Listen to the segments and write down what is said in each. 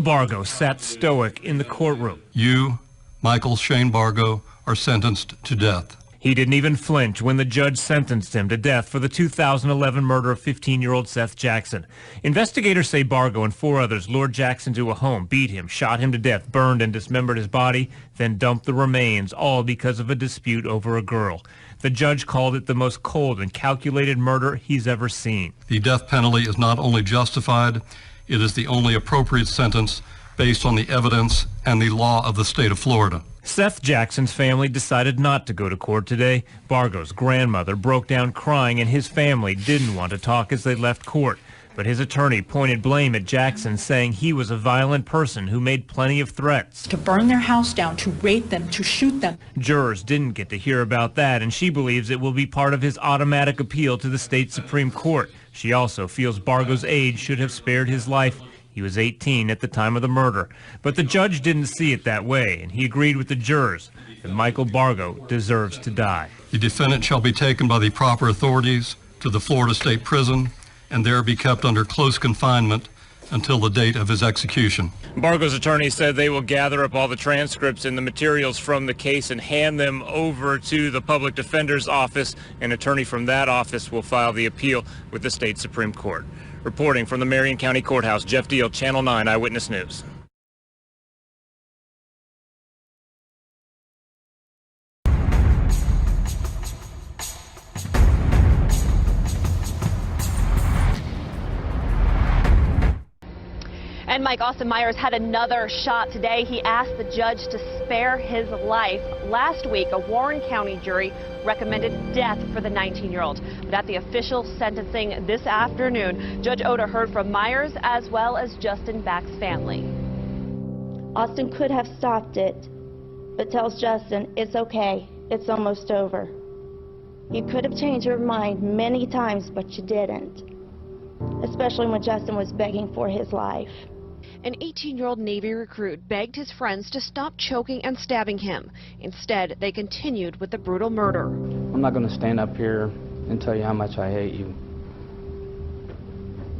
Bargo sat stoic in the courtroom. You, Michael Shane Bargo, are sentenced to death. He didn't even flinch when the judge sentenced him to death for the 2011 murder of 15-year-old Seth Jackson. Investigators say Bargo and 4 others lured Jackson to a home, beat him, shot him to death, burned and dismembered his body, then dumped the remains, all because of a dispute over a girl. The judge called it the most cold and calculated murder he's ever seen. The death penalty is not only justified, it is the only appropriate sentence based on the evidence and the law of the state of Florida. Seth Jackson's family decided not to go to court today. Bargo's grandmother broke down crying, and his family didn't want to talk as they left court. But his attorney pointed blame at Jackson, saying he was a violent person who made plenty of threats. To burn their house down, to rape them, to shoot them. Jurors didn't get to hear about that, and she believes it will be part of his automatic appeal to the state Supreme Court. She also feels Bargo's age should have spared his life. He was 18 at the time of the murder. But the judge didn't see it that way, and he agreed with the jurors that Michael Bargo deserves to die. The defendant shall be taken by the proper authorities to the Florida State Prison and there be kept under close confinement until the date of his execution. Bargo's attorney said they will gather up all the transcripts and the materials from the case and hand them over to the public defender's office. An attorney from that office will file the appeal with the state Supreme Court. Reporting from the Marion County Courthouse, Jeff Deal, Channel 9 Eyewitness News. And Mike, Austin Myers had another shot today. He asked the judge to spare his life. Last week, a Warren County jury recommended death for the 19-year-old. But at the official sentencing this afternoon, Judge Oda heard from Myers as well as Justin Back's family. Austin could have stopped it, but tells Justin it's okay, it's almost over. You could have changed your mind many times, but you didn't, especially when Justin was begging for his life. An 18-year-old Navy recruit begged his friends to stop choking and stabbing him. Instead, they continued with the brutal murder. I'm not going to stand up here and tell you how much I hate you.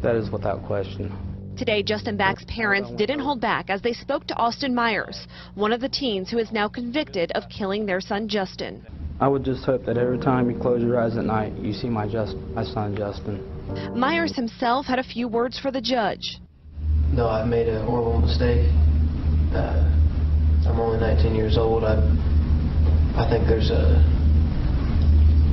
That is without question. Today, Justin Back's parents didn't hold back as they spoke to Austin Myers, one of the teens who is now convicted of killing their son Justin. I would just hope that every time you close your eyes at night, you see my son Justin. Myers himself had a few words for the judge. No, I've made a horrible mistake. I'm only 19 years old. I think there's a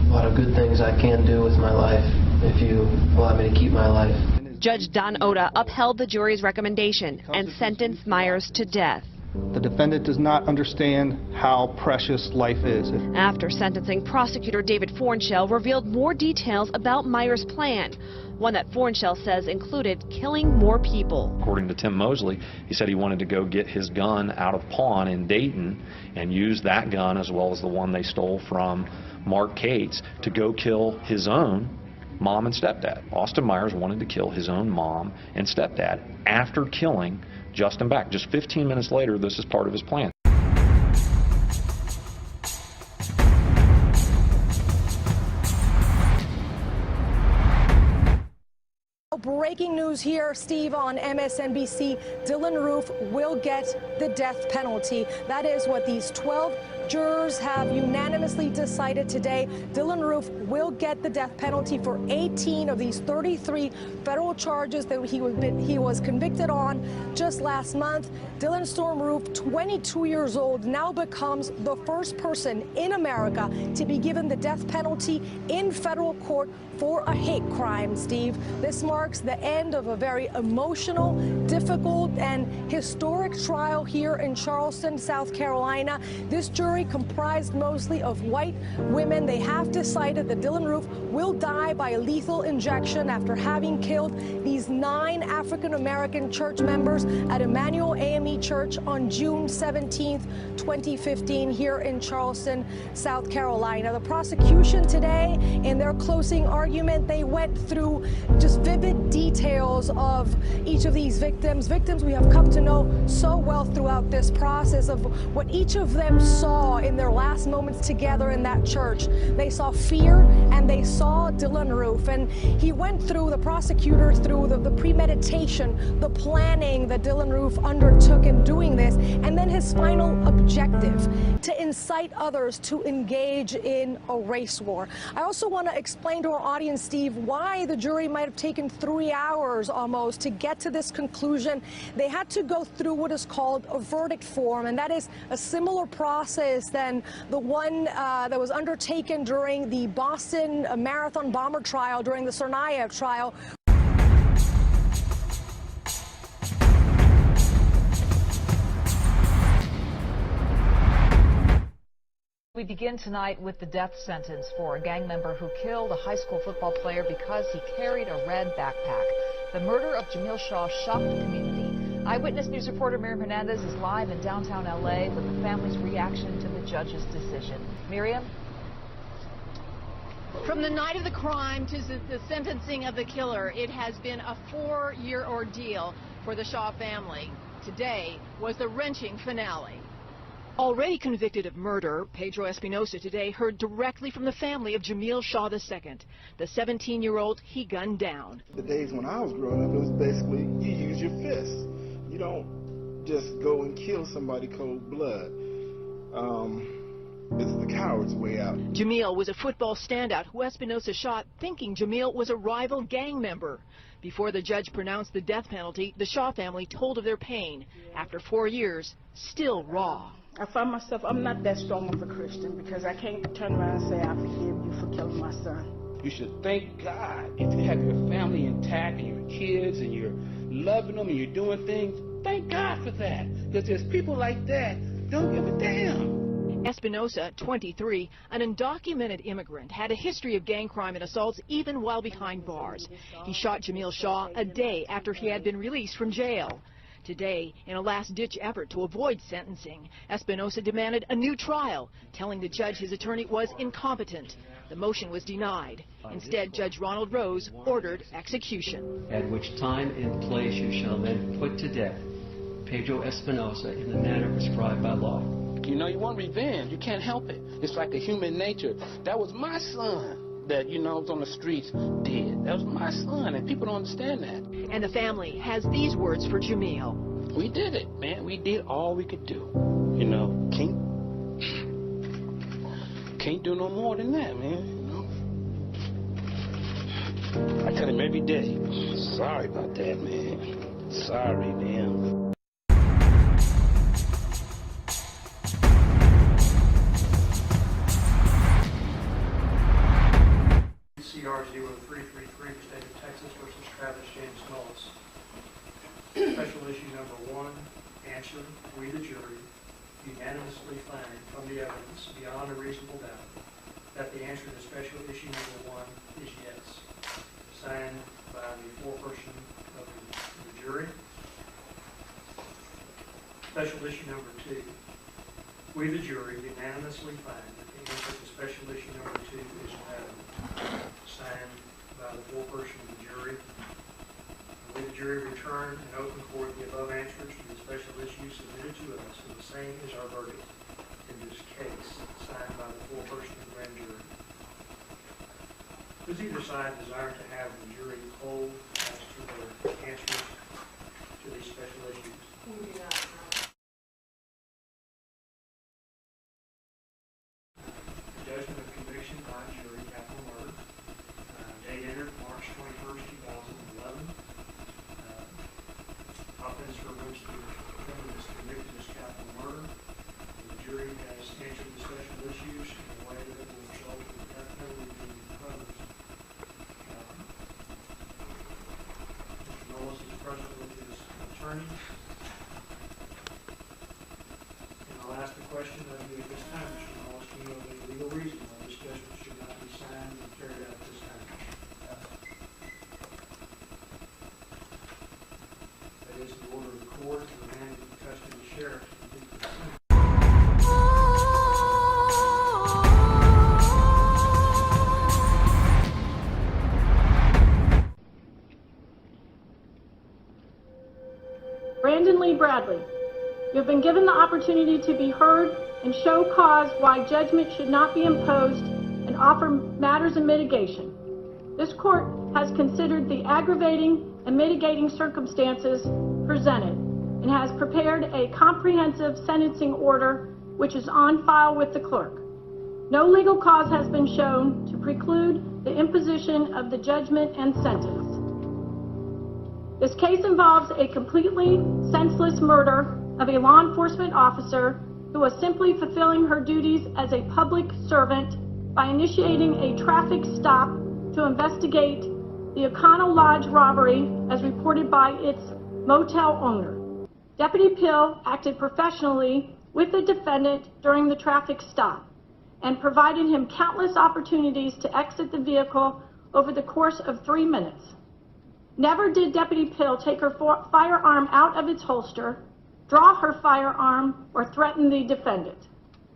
lot of good things I can do with my life if you allow me to keep my life. Judge Don Oda upheld the jury's recommendation and sentenced Myers to death. The defendant does not understand how precious life is. After sentencing, prosecutor David Fornshell revealed more details about Myers' plan, one that Fornshell says included killing more people. According to Tim Mosley, he said he wanted to go get his gun out of pawn in Dayton and use that gun as well as the one they stole from Mark Cates to go kill his own mom and stepdad. Austin Myers wanted to kill his own mom and stepdad after killing Justin Back. Just 15 minutes later, this is part of his plan. Breaking news here, Steve, on MSNBC. Dylann Roof will get the death penalty. That is what these 12 jurors have unanimously decided today. Dylann Roof will get the death penalty for 18 of these 33 federal charges that he was convicted on just last month. Dylann Storm Roof, 22 years old, now becomes the first person in America to be given the death penalty in federal court for a hate crime, Steve. This marks the end of a very emotional, difficult, and historic trial here in Charleston, South Carolina. This jury comprised mostly of white women. They have decided that Dylann Roof will die by a lethal injection after having killed these 9 African-American church members at Emmanuel AME Church on June 17th, 2015, here in Charleston, South Carolina. The prosecution today, in their closing argument, they went through just vivid details of each of these victims we have come to know so well throughout this process, of what each of them saw saw in their last moments together in that church. They saw fear and they saw Dylann Roof. And he went through, the prosecutor, through the premeditation, the planning that Dylann Roof undertook in doing this, and then his final objective, to incite others to engage in a race war. I also want to explain to our audience, Steve, why the jury might have taken 3 hours almost to get to this conclusion. They had to go through what is called a verdict form, and that is a similar process than the one that was undertaken during the Boston Marathon bomber trial, during the Tsarnaev trial. We begin tonight with the death sentence for a gang member who killed a high school football player because he carried a red backpack. The murder of Jamil Shaw shocked the community. Eyewitness News reporter Miriam Hernandez is live in downtown LA with the family's reaction to the judge's decision. Miriam? From the night of the crime to the sentencing of the killer, it has been a 4-year ordeal for the Shaw family. Today was the wrenching finale. Already convicted of murder, Pedro Espinosa today heard directly from the family of Jamil Shaw II, the 17-year-old he gunned down. The days when I was growing up, it was basically you use your fists. You don't just go and kill somebody cold blood. It's the coward's way out. Jamil was a football standout who Espinosa shot thinking Jamil was a rival gang member. Before the judge pronounced the death penalty, the Shaw family told of their pain. After 4 years, still raw. I find myself, I'm not that strong of a Christian because I can't turn around and say I forgive you for killing my son. You should thank God if you have your family intact and your kids and you're loving them and you're doing things. Thank God for that, because there's people like that don't give a damn. Espinosa, 23, an undocumented immigrant, had a history of gang crime and assaults even while behind bars. He shot Jamil Shaw a day after he had been released from jail. Today, in a last-ditch effort to avoid sentencing, Espinosa demanded a new trial, telling the judge his attorney was incompetent. The motion was denied. Instead, Judge Ronald Rose ordered execution. At which time and place you shall then put to death Pedro Espinosa in the manner prescribed by law. You know, you want revenge. You can't help it. It's like a human nature. That was my son that, you know, was on the streets dead. That was my son, and people don't understand that. And the family has these words for Jamil. We did it, man. We did all we could do. You know, can't do no more than that, man. You know? I tell him every day, sorry about that, man. Sorry, man. CR 0333 State of Texas versus Travis James Mullis. Special issue number 1, answer, we the jury unanimously find from the evidence beyond a reasonable doubt that the answer to special issue number 1 is yes. Signed by the foreperson of the jury. Special issue number 2, we the jury unanimously find that the answer to special issue number 2 is valid. Signed by the foreperson of the jury. Will the jury return and open court the above answers to the special issues submitted to us, and the same is our verdict in this case, signed by the foreperson of the grand jury. Does either side desire to have the jury polled as to their answers to these special issues? We do not. Judgment of conviction by jury, capital murder. Date entered March 21st, 2011. Offense for which the defendant is convicted is capital murder. The jury has answered the special issues in a way that will result in the death penalty being imposed. Mr. Mullis is present with his attorney. And I'll ask the question of you at this time, Mr. Mullis. Do you know the legal reason why this judgment should not be signed and carried out this time? That is the order of the court to remand in custody of the sheriff to complete the sentence. Brandon Lee Bradley, you have been given the opportunity to be heard and show cause why judgment should not be imposed and offer matters of mitigation. This court has considered the aggravating and mitigating circumstances presented and has prepared a comprehensive sentencing order which is on file with the clerk. No legal cause has been shown to preclude the imposition of the judgment and sentence. This case involves a completely senseless murder of a law enforcement officer who was simply fulfilling her duties as a public servant by initiating a traffic stop to investigate the O'Connell Lodge robbery as reported by its motel owner. Deputy Pill acted professionally with the defendant during the traffic stop and provided him countless opportunities to exit the vehicle over the course of 3 minutes. Never did Deputy Pill take her firearm out of its holster, draw her firearm, or threaten the defendant.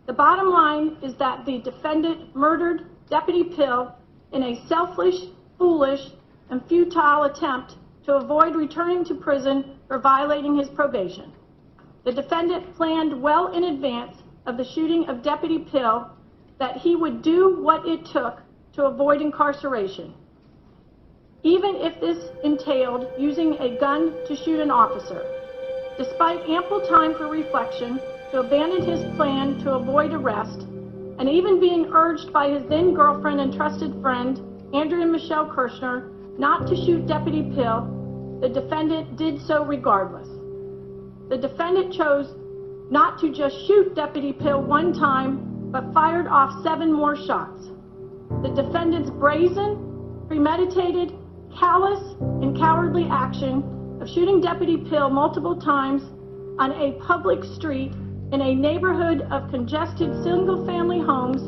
The bottom line is that the defendant murdered Deputy Pill in a selfish, foolish, and futile attempt to avoid returning to prison for violating his probation. The defendant planned well in advance of the shooting of Deputy Pill that he would do what it took to avoid incarceration, even if this entailed using a gun to shoot an officer. Despite ample time for reflection to abandon his plan to avoid arrest, and even being urged by his then-girlfriend and trusted friend, Andrea Michelle Kirshner, not to shoot Deputy Pill, the defendant did so regardless. The defendant chose not to just shoot Deputy Pill one time, but fired off 7 more shots. The defendant's brazen, premeditated, callous, and cowardly action of shooting Deputy Pill multiple times on a public street in a neighborhood of congested single-family homes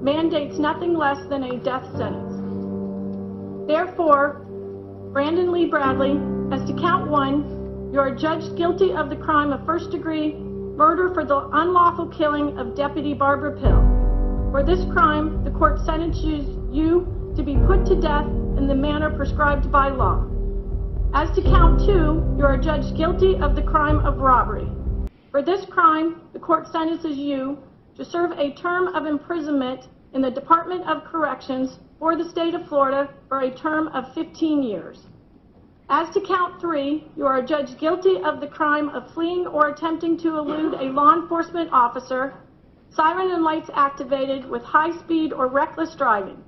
mandates nothing less than a death sentence. Therefore, Brandon Lee Bradley, as to count 1, you are judged guilty of the crime of first-degree murder for the unlawful killing of Deputy Barbara Pill. For this crime, the court sentences you to be put to death in the manner prescribed by law. As to count 2, you are judged guilty of the crime of robbery. For this crime, the court sentences you to serve a term of imprisonment in the Department of Corrections for the state of Florida for a term of 15 years. As to count 3, you are judged guilty of the crime of fleeing or attempting to elude a law enforcement officer, siren and lights activated with high speed or reckless driving.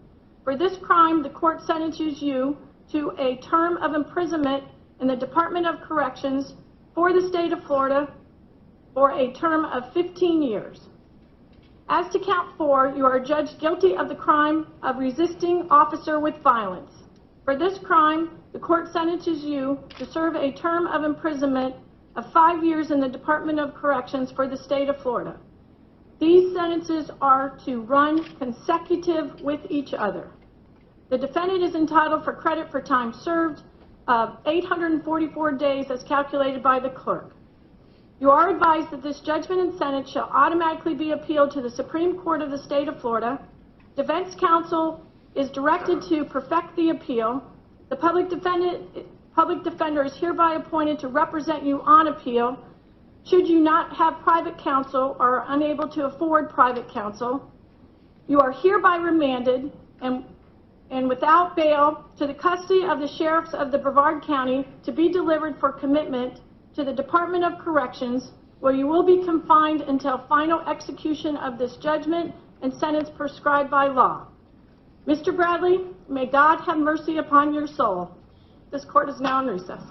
For this crime, the court sentences you to a term of imprisonment in the Department of Corrections for the state of Florida for a term of 15 years. As to count 4, you are judged guilty of the crime of resisting officer with violence. For this crime, the court sentences you to serve a term of imprisonment of 5 years in the Department of Corrections for the state of Florida. These sentences are to run consecutive with each other. The defendant is entitled for credit for time served of 844 days as calculated by the clerk. You are advised that this judgment and sentence shall automatically be appealed to the Supreme Court of the state of Florida. Defense counsel is directed to perfect the appeal. The public defender is hereby appointed to represent you on appeal. Should you not have private counsel or are unable to afford private counsel, you are hereby remanded and without bail to the custody of the sheriffs of the Brevard County to be delivered for commitment to the Department of Corrections, where you will be confined until final execution of this judgment and sentence prescribed by law. Mr. Bradley, may God have mercy upon your soul. This court is now in recess.